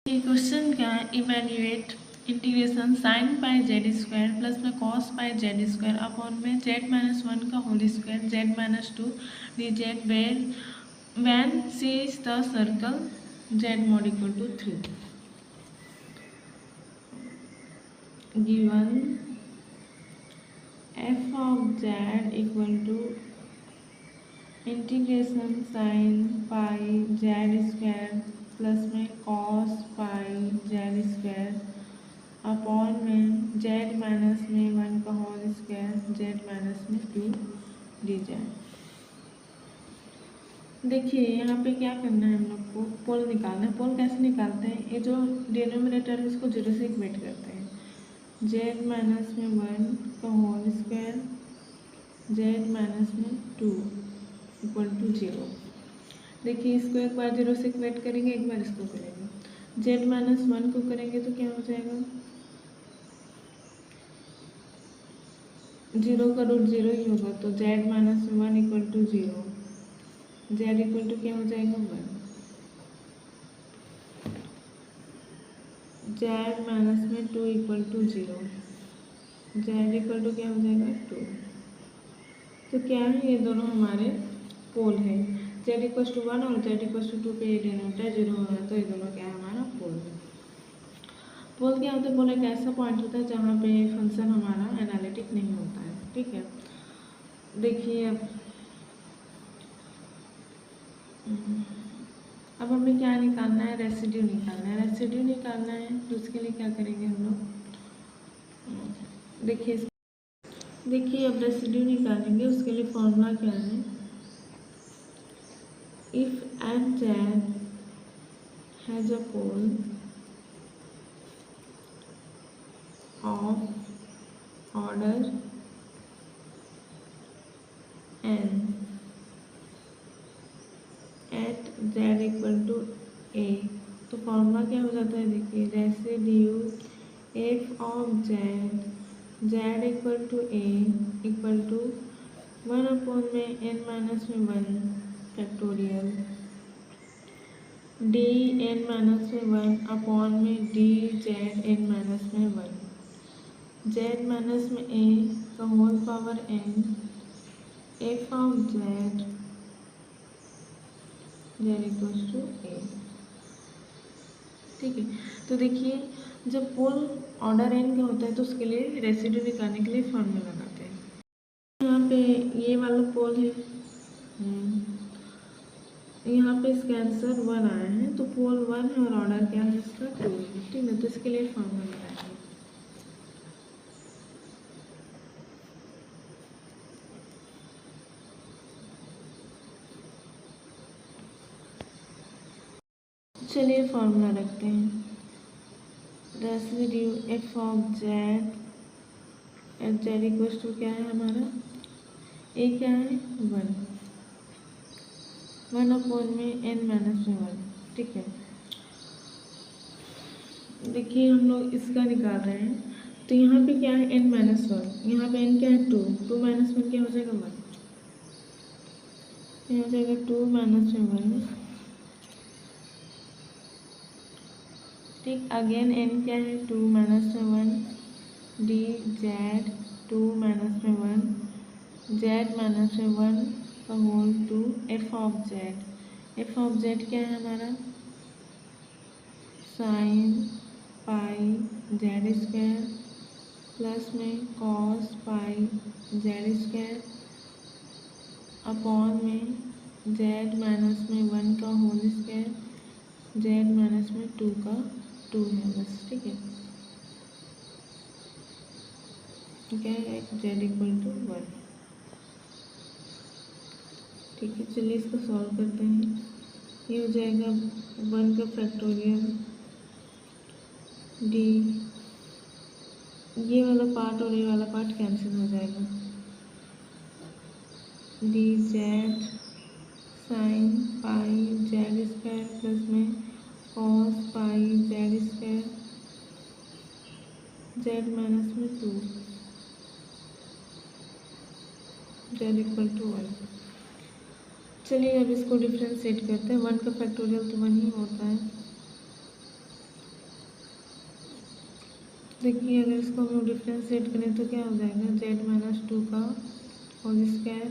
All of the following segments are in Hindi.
ये क्वेश्चन क्या है, evaluate integration sine pi z square plus में cos pi z square upon में जेड माइनस वन का whole square z minus two d z when C is the circle z mod equal to 3 given f of z equal to integration sine pi z square plus में cos pi z square upon में जेड माइनस में वन का होल स्क्वायर जेड माइनस में टू डी जेड। देखिए यहाँ पे क्या करना है, हम लोग को पोल निकालना है। पोल कैसे निकालते हैं, ये जो डिनोमिनेटर है इसको जीरो से इक्वेट करते हैं। जेड माइनस में वन का होल स्क्वायर जेड माइनस में टू इक्वल टू जीरो। देखिए इसको एक बार जीरो से इक्वेट करेंगे, एक बार इसको करेंगे। जेड माइनस वन को करेंगे तो क्या हो जाएगा, जीरो का रूट जीरो ही होगा, तो जेड माइनस में one equal to zero, Z equal to क्या हो जाएगा वन, जेड माइनस में two equal to zero, Z equal to क्या हो जाएगा टू। तो क्या है, ये दोनों हमारे पोल है। जेड इक्वल टू वन और जेड इक्वल टू टू पे ये डिनोमिनेटर जीरो हो रहा है, तो ये दोनों क्या है हमारा पोल है। पोल क्या होता है, पोल एक ऐसा पॉइंट होता है जहाँ पे फंक्शन हमारा एनालिटिक नहीं होता है। ठीक है, देखिए अब हमें क्या निकालना है, रेसिड्यू निकालना है। रेसिड्यू निकालना है तो उसके लिए क्या करेंगे हम लोग, देखिए अब रेसिड्यू निकालेंगे, उसके लिए फॉर्मूला क्या है, if and z has a pole of order n at Z equal to a, तो फॉर्मूला क्या हो जाता है, देखिए residue F of z equal to a equal to one upon में एन माइनस में one factorial d n minus में वन अपॉन में डी जेड एन माइनस में वन, जेड माइनस में ए का whole power n f of z equal to a. ठीक है, तो देखिए जब पोल ऑर्डर एन का होता है तो उसके लिए रेसिड्यू निकालने के लिए फॉर्मूला लगाते हैं। यहाँ पे ये वाला पोल है, यहाँ पे इसका आंसर वन आया है, तो पोल वन है और ऑर्डर क्या है इसका टू है। ठीक है, तो इसके लिए फॉर्मूला लगाएंगे। चलिए फॉर्मूला रखते हैं, residue F of Z at Z equal to क्या है हमारा, ए क्या है वन, वन अपॉन में एन माइनस में वन। ठीक है, देखिए हम लोग इसका निकाल रहे हैं, तो यहाँ पे क्या है एन माइनस वन, यहाँ पे एन क्या है टू, टू माइनस वन क्या हो जाएगा वन, यहाँ हो जाएगा टू माइनस में वन। ठीक, अगेन एन क्या है टू माइनस में one d z two minus में वन जेड माइनस में वन का whole two f of z क्या है हमारा sine pi z square plus में cos pi z square upon में जेड माइनस में वन का होल स्क्वायर जेड माइनस में टू का टू है बस। ठीक है, क्या है जेड इक्वल टू वन। ठीक है, चलिए इसको सॉल्व करते हैं। ये हो जाएगा वन का फैक्टोरियल डी, ये वाला पार्ट और ये वाला पार्ट कैंसिल हो जाएगा, d z sine pi z square plus में cos pi z square z minus में two z equal to one. चलिए अब इसको डिफरेंशिएट करते हैं, वन का फैक्टोरियल तो वन ही होता है, देखिए अगर इसको हम लोग डिफ्रेंशिएट करें तो क्या हो जाएगा, z-2 का होल स्क्वायर,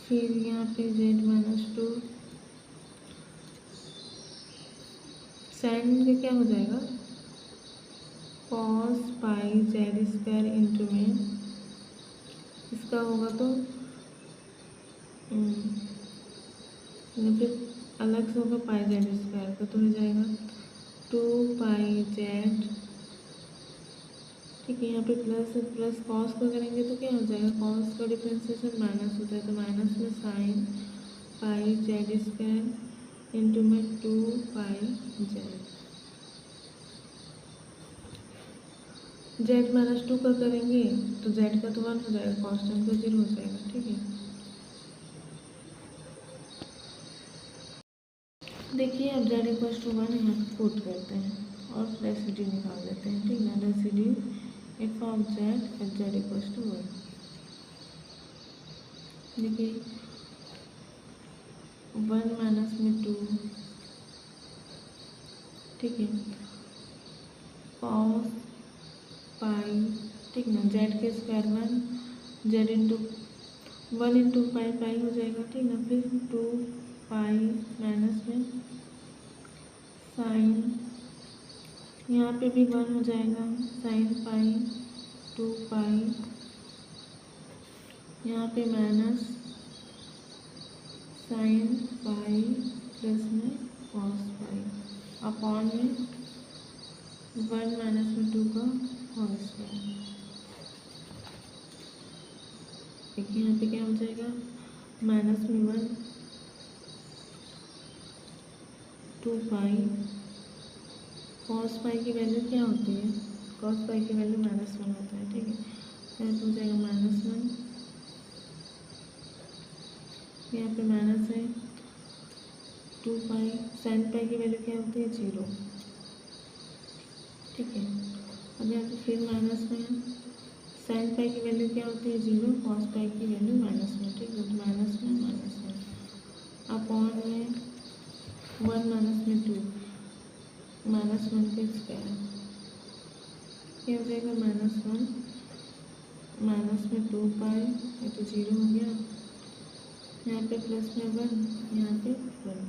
फिर यहाँ पे z-2 साइन का क्या हो जाएगा, cos पाई z² इंटू में इसका होगा तो फिर अलग से होगा पाई z² का, तो हो जाएगा 2 पाई z, ठीक है। यहाँ पे प्लस प्लस कॉस को करेंगे तो क्या हो जाएगा, कॉस का डिफ्रेंसिएशन माइनस होता है, तो माइनस में साइन पाई z² इंटू में 2 पाई z-2 का करेंगे तो z का तो 1 हो जाएगा, कॉन्स्टेंट का 0 हो जाएगा, ठीक है। देखिए अब z=1 यहाँ पे पुट करते हैं और रेसिड्यू निकाल लेते हैं, ठीक है। Residue f of z at z=1, देखिए 1 माइनस में 2, ठीक है, कॉस पाई, ठीक ना, z के square 1, z into 1 into pi pi हो जाएगा, ठीक ना, फिर 2 पाई माइनस में साइन, यहाँ पे भी 1 हो जाएगा, साइन पाई 2 पाई, यहाँ पे माइनस साइन पाई प्लस में कॉस पाई अपॉन में 1 माइनस में 2 का होल स्क्वायर। देखिए यहाँ पे क्या हो जाएगा, माइनस में 1 2 पाई, कॉस पाई की वैल्यू क्या होती है, कॉस पाई की वैल्यू -1 होता है, ठीक है। तो हो जाएगा -1, यहाँ पे माइनस है 2 पाई, साइन पाई की वैल्यू क्या होती है 0, ठीक है। अब यहाँ पे फिर माइनस में है, साइन पाई की वैल्यू क्या होती है 0, कॉस पाई की वैल्यू -1, ठीक है। तो माइनस में अपॉन में 1 माइनस में 2, -1 के स्क्वायर, क्या हो जाएगा -1 माइनस में 2 पाई, ये तो 0 हो गया, यहाँ पे प्लस में 1, यहाँ पे 1,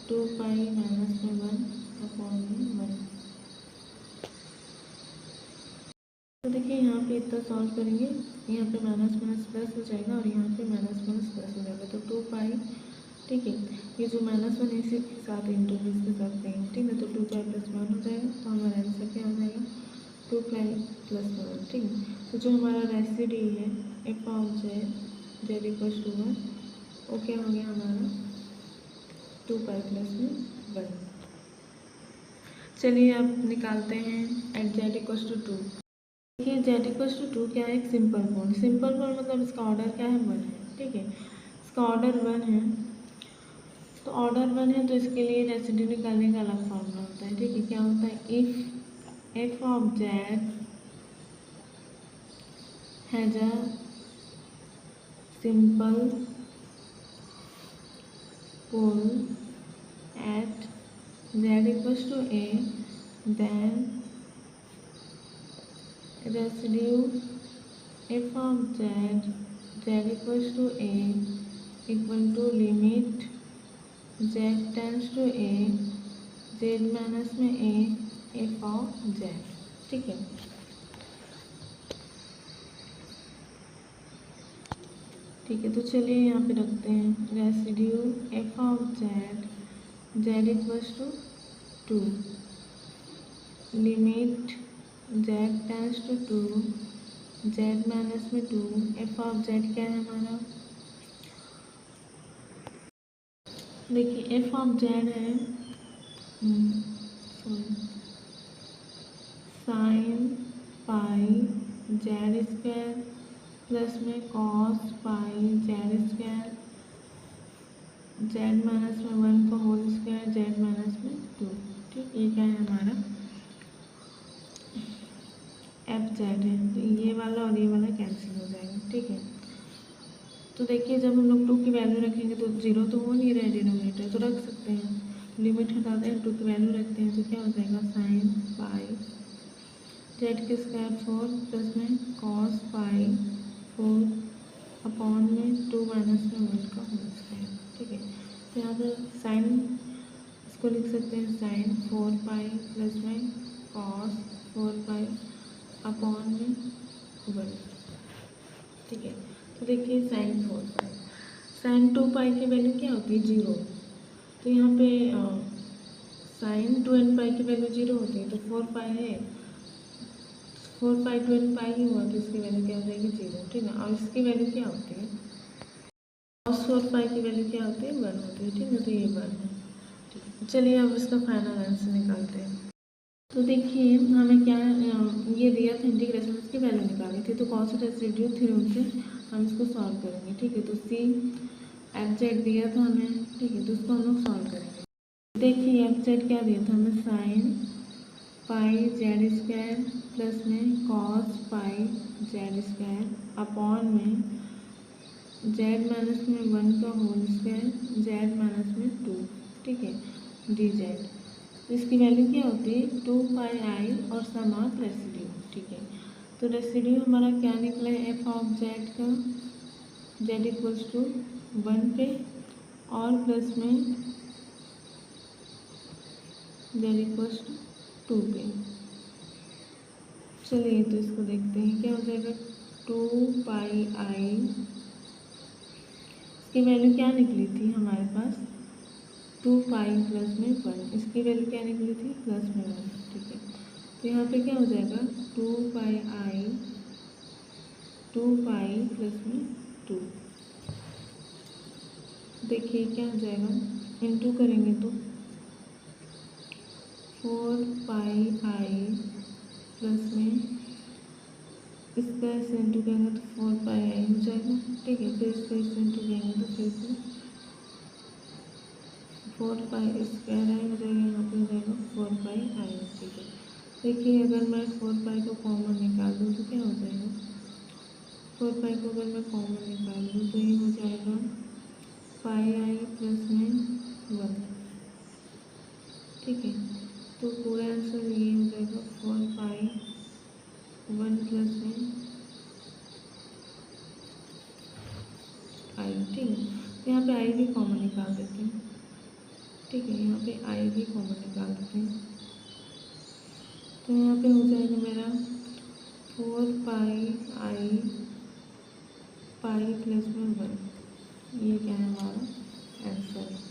2 पाई माइनस में 1 अपॉन में 1। तो देखिए यहाँ पे इतना सॉल्व करेंगे, यहाँ पे माइनस माइनस प्लस हो जाएगा और यहाँ पे माइनस माइनस प्लस हो जाएगा, तो 2 पाई, ठीक है। ये जो -1 इसी के साथ इंटू इसके साथ देंगे, ठीक है, तो 2 पाई प्लस 1 हो जाएगा, तो हमारा आंसर क्या हो जाएगा 2 पाई प्लस 1, ठीक है। तो जो हमारा रेसिड्यू है f ऑफ z=1, वो क्या हो गया हमारा 2 पाई प्लस में 1। चलिए अब निकालते हैं एट z=2। देखिए z=2 क्या है, एक सिंपल बॉन्ड, सिंपल बॉन्ड मतलब इसका ऑर्डर क्या है 1 है, ठीक है। इसका ऑर्डर 1 है, तो ऑर्डर 1 है तो इसके लिए रेसिड्यू निकालने का अलग फॉर्मूला होता है, ठीक है। क्या होता है, if f of z has a simple pole at z=a, then residue f of z=a equal to limit z tends to a, z minus में a, f ऑफ z, ठीक है। ठीक है, तो चलिए यहाँ पे रखते हैं residue f of z=2, limit z tends to 2, z minus में 2, f ऑफ z क्या है हमारा, देखिए f ऑफ z है साइन पाई z² प्लस में कॉस पाई z², z माइनस में 1 का होल स्क्वायर, z माइनस में 2, ठीक। ये क्या है हमारा एफ जेड है, तो ये वाला और ये वाला कैंसिल हो जाएगा, ठीक है। तो देखिए जब हम लोग 2 की वैल्यू रखेंगे तो 0 तो हो नहीं रहा है डिनोमिनेटर, तो रख सकते हैं, लिमिट हटाते हैं, टू की वैल्यू रखते हैं, तो क्या हो जाएगा साइन पाई जेड के स्क्वायर 4 प्लस में कॉस पाई 4 अपॉन में 2 माइनस में 1 का होल स्क्वायर। ठीक है, तो यहाँ पर साइन इसको लिख सकते हैं साइन 4 पाई प्लस में कॉस 4 पाई अपॉन में 1। ठीक है, तो देखिए साइन 4 पाई, साइन 2 पाई की वैल्यू क्या होती है 0, तो यहाँ पे साइन 2n पाई की वैल्यू 0 होती है, तो 4 पाई है, 4 पाई 2n पाई ही हुआ, तो इसकी वैल्यू क्या हो जाएगी 0। ठीक है, और इसकी वैल्यू क्या होती है कॉस 4 पाई की वैल्यू क्या होती है 1 होती है। ठीक है, तो ये 1 है। ठीक है, चलिए अब इसका फाइनल आंसर निकालते हैं। तो देखिए हमें क्या ये दिया था इंटीग्रेशन, इसकी वैल्यू निकाली थी, तो कॉस रेसिड्यू थ्योरम से हम इसको सॉल्व करेंगे। ठीक है, तो सी एफ जेड दिया था हमें। ठीक है, तो उसको हम लोग सॉल्व करेंगे। देखिए एफ जेड क्या दिया था हमें sine pi z square plus में cos pi z square upon में जेड माइनस में 1 का होल स्क्वायर जेड माइनस में 2। ठीक है, डी जेड, तो इसकी वैल्यू क्या होती है 2 पाई आई और सम ऑफ रेसिड्यू। ठीक है, तो रेसिड्यू हमारा क्या निकला है एफ ऑफ जेड का, जेड इक्वल्स टू 1 पे और प्लस में जेड इक्वल्स टू 2 पे। चलिए तो इसको देखते हैं क्या हो जाएगा 2 पाई आई, इसकी वैल्यू क्या निकली थी हमारे पास 2 पाई प्लस में 1, इसकी वैल्यू क्या निकली थी प्लस में 1। ठीक है, तो यहाँ पे क्या हो जाएगा 2 पाई आई 2 पाई प्लस में 2। देखिए क्या हो जाएगा इनटू करेंगे तो 4 पाई आई प्लस में इसका ऐसे इंटू करेंगे तो 4 पाई आई हो जाएगा। ठीक है, फिर इसका इससे इंटू करेंगे तो फिर से 4 पाई स्क्वायर आई हो जाएगा, यहाँ पे हो जाएगा 4 पाई आई। ठीक है, देखिए अगर मैं 4 पाई को कॉमन निकाल दूँ तो क्या हो जाएगा 4 पाई को अगर मैं कॉमन निकाल दूँ तो ये हो जाएगा पाई आई प्लस में 1। ठीक है, तो पूरा आंसर ये हो जाएगा 4 पाई 1 प्लस में आई। ठीक है, तो यहाँ पे आई भी कॉमन निकाल देते हैं। ठीक है, यहाँ पे आई भी कॉमन निकाल देते हैं, तो यहाँ पे हो जाएगा मेरा 4 पाई आई पाई प्लस में 1, ये क्या है हमारा आंसर।